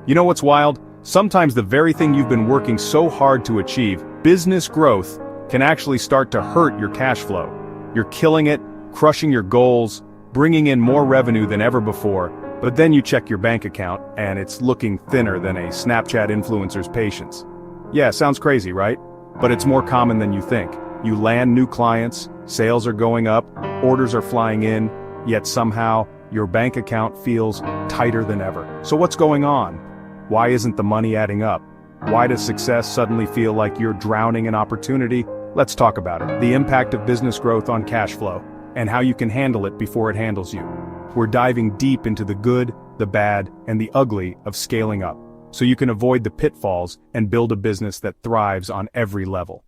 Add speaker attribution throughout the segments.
Speaker 1: You know what's wild? Sometimes the very thing you've been working so hard to achieve, business growth, can actually start to hurt your cash flow. You're killing it, crushing your goals, bringing in more revenue than ever before, but then you check your bank account and it's looking thinner than a Snapchat influencer's patience. Yeah, sounds crazy, right? But it's more common than you think. You land new clients, sales are going up, orders are flying in, yet somehow, your bank account feels tighter than ever. So what's going on? Why isn't the money adding up? Why does success suddenly feel like you're drowning in opportunity? Let's talk about it. The impact of business growth on cash flow, and how you can handle it before it handles you. We're diving deep into the good, the bad, and the ugly of scaling up, so you can avoid the pitfalls and build a business that thrives on every level.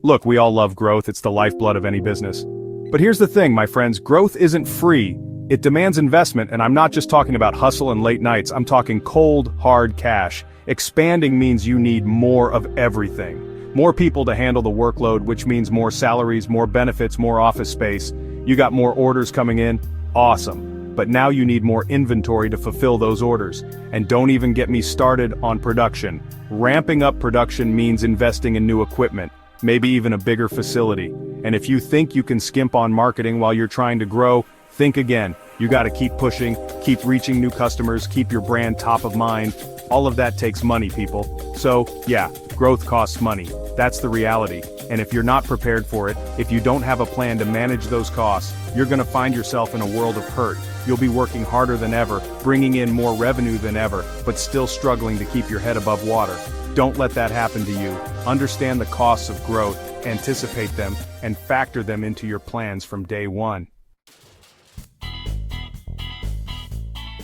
Speaker 1: Look, we all love growth, it's the lifeblood of any business. But here's the thing, my friends, growth isn't free. It demands investment, and I'm not just talking about hustle and late nights, I'm talking cold, hard cash. Expanding means you need more of everything. More people to handle the workload, which means more salaries, more benefits, more office space. You got more orders coming in? Awesome. But now you need more inventory to fulfill those orders. And don't even get me started on production. Ramping up production means investing in new equipment, maybe even a bigger facility. And if you think you can skimp on marketing while you're trying to grow, think again. You gotta keep pushing, keep reaching new customers, keep your brand top of mind. All of that takes money, people. So, yeah, growth costs money. That's the reality. And if you're not prepared for it, if you don't have a plan to manage those costs, you're gonna find yourself in a world of hurt. You'll be working harder than ever, bringing in more revenue than ever, but still struggling to keep your head above water. Don't let that happen to you. Understand the costs of growth, anticipate them, and factor them into your plans from day one.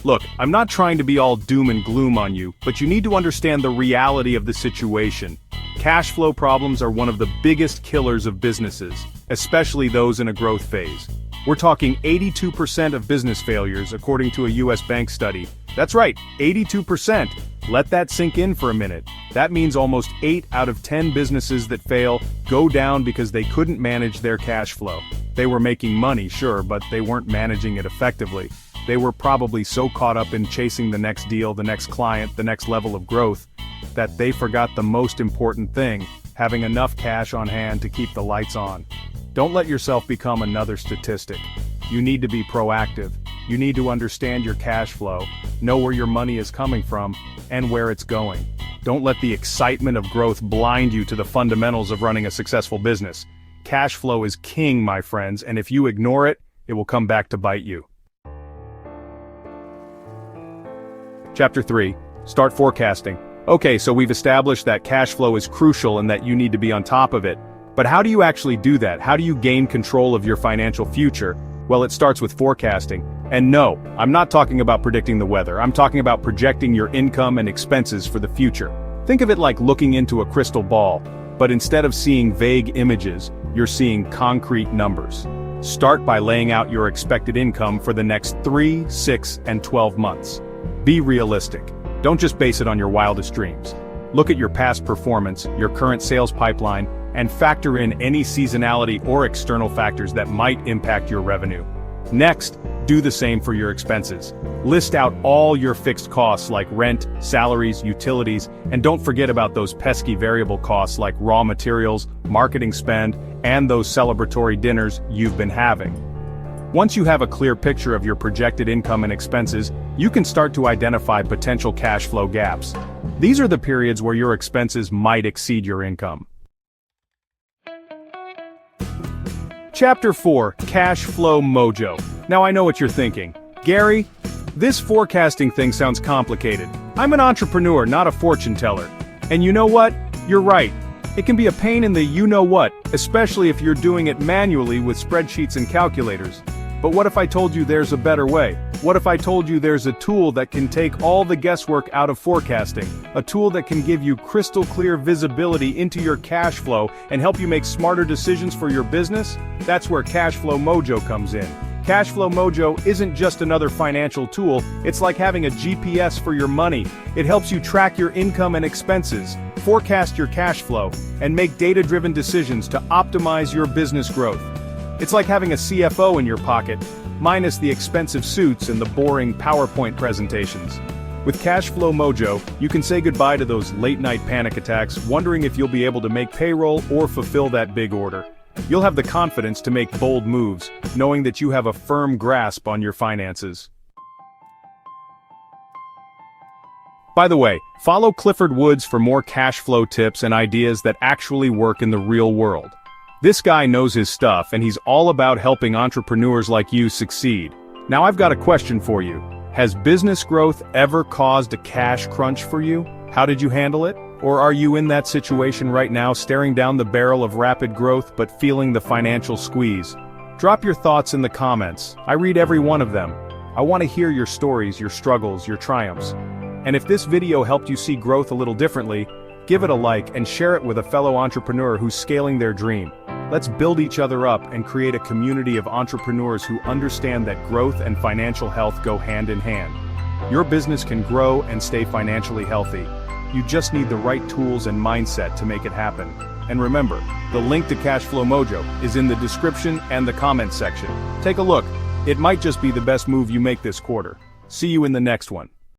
Speaker 1: Look, I'm not trying to be all doom and gloom on you, but you need to understand the reality of the situation. Cash flow problems are one of the biggest killers of businesses, especially those in a growth phase. We're talking 82% of business failures, according to a US bank study. That's right, 82%. Let that sink in for a minute. That means almost 8 out of 10 businesses that fail go down because they couldn't manage their cash flow. They were making money, sure, but they weren't managing it effectively. They were probably so caught up in chasing the next deal, the next client, the next level of growth, that they forgot the most important thing, having enough cash on hand to keep the lights on. Don't let yourself become another statistic. You need to be proactive. You need to understand your cash flow, know where your money is coming from, and where it's going. Don't let the excitement of growth blind you to the fundamentals of running a successful business. Cash flow is king, my friends, and if you ignore it, it will come back to bite you. Chapter 3. Start forecasting. Okay, so we've established that cash flow is crucial and that you need to be on top of it. But how do you actually do that? How do you gain control of your financial future? Well, it starts with forecasting. And no, I'm not talking about predicting the weather. I'm talking about projecting your income and expenses for the future. Think of it like looking into a crystal ball, but instead of seeing vague images, you're seeing concrete numbers. Start by laying out your expected income for the next 3, 6, and 12 months. Be realistic. Don't just base it on your wildest dreams. Look at your past performance, your current sales pipeline, and factor in any seasonality or external factors that might impact your revenue. Next, do the same for your expenses. List out all your fixed costs like rent, salaries, utilities, and don't forget about those pesky variable costs like raw materials, marketing spend, and those celebratory dinners you've been having. Once you have a clear picture of your projected income and expenses, you can start to identify potential cash flow gaps. These are the periods where your expenses might exceed your income. Chapter 4, Cash Flow Mojo. Now I know what you're thinking. Gary, this forecasting thing sounds complicated. I'm an entrepreneur, not a fortune teller. And you know what? You're right. It can be a pain in the you-know-what, especially if you're doing it manually with spreadsheets and calculators. But what if I told you there's a better way? What if I told you there's a tool that can take all the guesswork out of forecasting? A tool that can give you crystal clear visibility into your cash flow and help you make smarter decisions for your business? That's where Cash Flow Mojo comes in. Cash Flow Mojo isn't just another financial tool, it's like having a GPS for your money. It helps you track your income and expenses, forecast your cash flow, and make data-driven decisions to optimize your business growth. It's like having a CFO in your pocket, minus the expensive suits and the boring PowerPoint presentations. With Cash Flow Mojo, you can say goodbye to those late-night panic attacks, wondering if you'll be able to make payroll or fulfill that big order. You'll have the confidence to make bold moves, knowing that you have a firm grasp on your finances. By the way, follow Clifford Woods for more cash flow tips and ideas that actually work in the real world. This guy knows his stuff, and he's all about helping entrepreneurs like you succeed. Now I've got a question for you. Has business growth ever caused a cash crunch for you? How did you handle it? Or are you in that situation right now, staring down the barrel of rapid growth but feeling the financial squeeze? Drop your thoughts in the comments. I read every one of them. I want to hear your stories, your struggles, your triumphs. And if this video helped you see growth a little differently, give it a like and share it with a fellow entrepreneur who's scaling their dream. Let's build each other up and create a community of entrepreneurs who understand that growth and financial health go hand in hand. Your business can grow and stay financially healthy. You just need the right tools and mindset to make it happen. And remember, the link to Cash Flow Mojo is in the description and the comment section. Take a look. It might just be the best move you make this quarter. See you in the next one.